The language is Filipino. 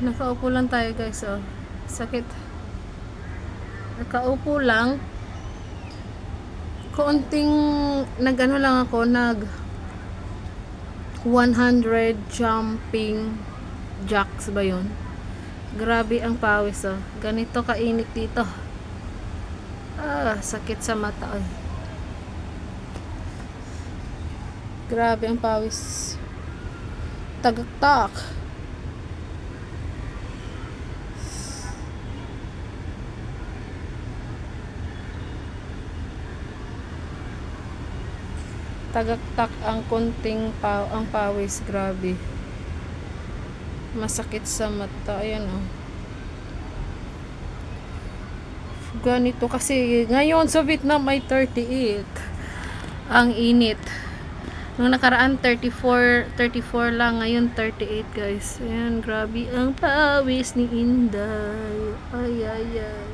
Nakaupo lang tayo guys, oh. Sakit. Nakaupo lang. Konting nag-ano lang ako, nag 100 jumping jacks ba yun? Grabe ang pawis, oh. Ganito kainit dito. Sakit sa mata, oh. Grabe ang pawis. Tagaktak. Tagaktak ang konting ang pawis, grabe. Masakit sa mata, ayan oh. Ganito kasi ngayon sa Vietnam ay 38 ang init. Nung nakaraan 34 lang, ngayon 38 guys. Ayan, grabe ang pawis ni Inday. Ay ay ay.